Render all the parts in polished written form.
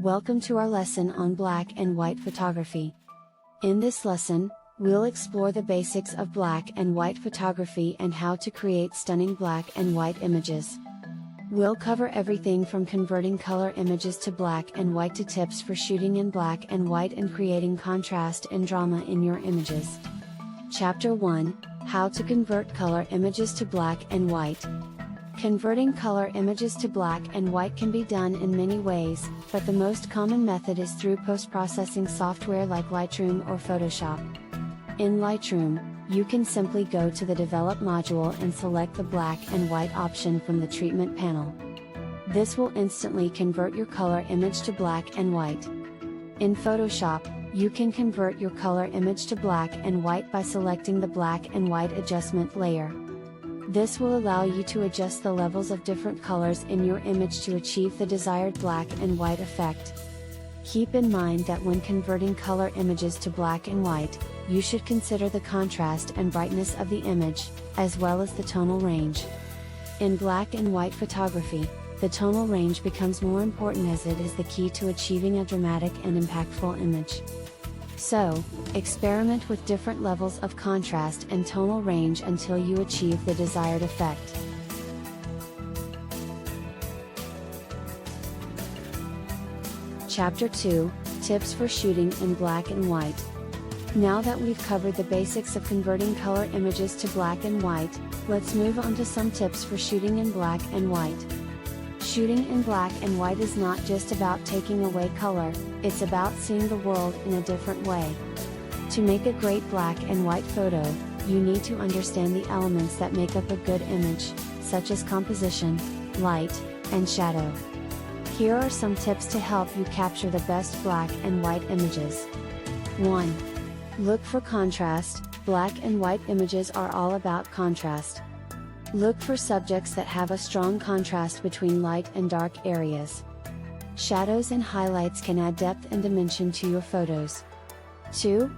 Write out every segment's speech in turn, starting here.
Welcome to our lesson on black and white photography. In this lesson, we'll explore the basics of black and white photography and how to create stunning black and white images. We'll cover everything from converting color images to black and white to tips for shooting in black and white and creating contrast and drama in your images. Chapter 1: How to convert color images to black and white. Converting color images to black and white can be done in many ways, but the most common method is through post-processing software like Lightroom or Photoshop. In Lightroom, you can simply go to the Develop module and select the black and white option from the treatment panel. This will instantly convert your color image to black and white. In Photoshop, you can convert your color image to black and white by selecting the black and white adjustment layer. This will allow you to adjust the levels of different colors in your image to achieve the desired black and white effect. Keep in mind that when converting color images to black and white, you should consider the contrast and brightness of the image, as well as the tonal range. In black and white photography, the tonal range becomes more important as it is the key to achieving a dramatic and impactful image. So, experiment with different levels of contrast and tonal range until you achieve the desired effect. Chapter 2: Tips for shooting in black and white. Now that we've covered the basics of converting color images to black and white, let's move on to some tips for shooting in black and white. Shooting in black and white is not just about taking away color, it's about seeing the world in a different way. To make a great black and white photo, you need to understand the elements that make up a good image, such as composition, light, and shadow. Here are some tips to help you capture the best black and white images. 1. Look for contrast. Black and white images are all about contrast. Look for subjects that have a strong contrast between light and dark areas. Shadows and highlights can add depth and dimension to your photos. 2.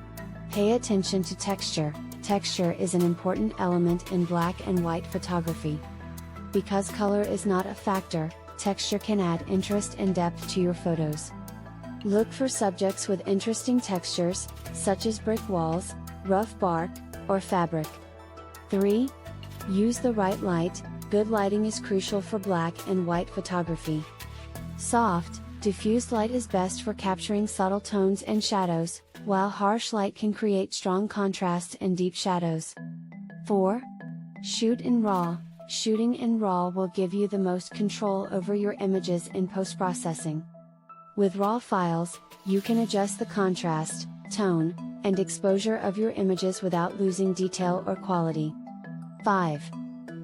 Pay attention to texture. Texture is an important element in black and white photography. Because color is not a factor, texture can add interest and depth to your photos. Look for subjects with interesting textures, such as brick walls, rough bark, or fabric. 3. Use the right light. Good lighting is crucial for black and white photography. Soft, diffused light is best for capturing subtle tones and shadows, while harsh light can create strong contrast and deep shadows. 4. Shoot in RAW. Shooting in RAW will give you the most control over your images in post-processing. With RAW files, you can adjust the contrast, tone, and exposure of your images without losing detail or quality. 5.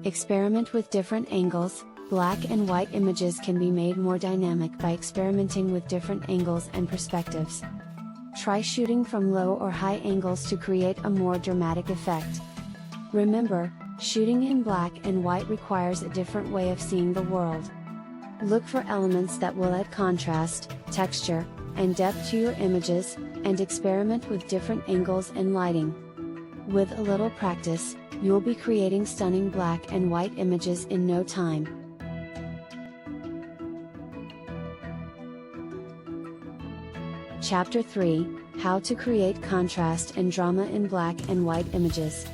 Experiment with different angles. Black and white images can be made more dynamic by experimenting with different angles and perspectives. Try shooting from low or high angles to create a more dramatic effect. Remember, shooting in black and white requires a different way of seeing the world. Look for elements that will add contrast, texture, and depth to your images, and experiment with different angles and lighting. With a little practice, you'll be creating stunning black and white images in no time. Chapter 3: How to create contrast and drama in black and white images.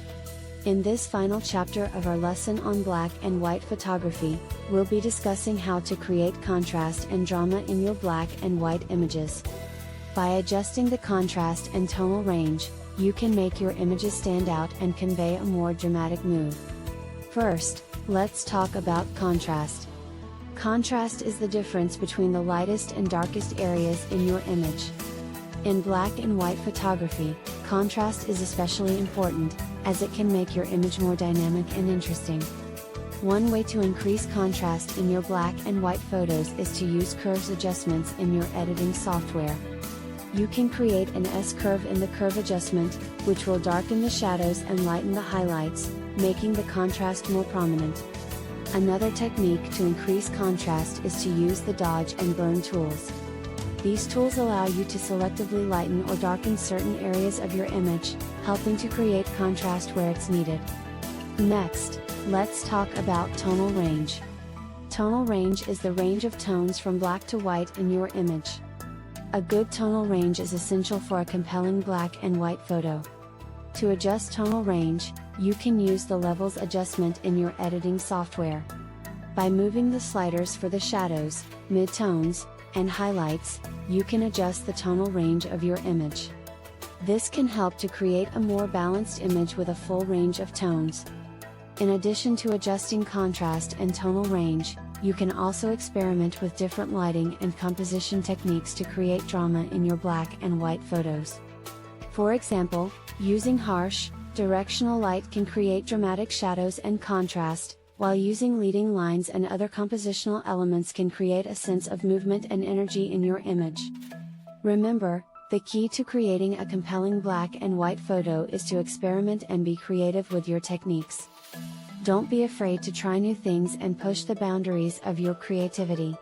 In this final chapter of our lesson on black and white photography, we'll be discussing how to create contrast and drama in your black and white images. By adjusting the contrast and tonal range, you can make your images stand out and convey a more dramatic mood. First, let's talk about contrast. Contrast is the difference between the lightest and darkest areas in your image. In black and white photography, contrast is especially important, as it can make your image more dynamic and interesting. One way to increase contrast in your black and white photos is to use curves adjustments in your editing software. You can create an S-curve in the curve adjustment, which will darken the shadows and lighten the highlights, making the contrast more prominent. Another technique to increase contrast is to use the dodge and burn tools. These tools allow you to selectively lighten or darken certain areas of your image, helping to create contrast where it's needed. Next, let's talk about tonal range. Tonal range is the range of tones from black to white in your image. A good tonal range is essential for a compelling black and white photo. To adjust tonal range, you can use the levels adjustment in your editing software. By moving the sliders for the shadows, midtones, and highlights, you can adjust the tonal range of your image. This can help to create a more balanced image with a full range of tones. In addition to adjusting contrast and tonal range, you can also experiment with different lighting and composition techniques to create drama in your black and white photos. For example, using harsh, directional light can create dramatic shadows and contrast, while using leading lines and other compositional elements can create a sense of movement and energy in your image. Remember, the key to creating a compelling black and white photo is to experiment and be creative with your techniques. Don't be afraid to try new things and push the boundaries of your creativity.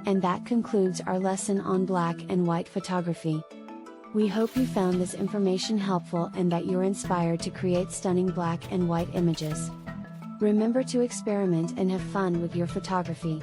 And that concludes our lesson on black and white photography. We hope you found this information helpful and that you're inspired to create stunning black and white images. Remember to experiment and have fun with your photography.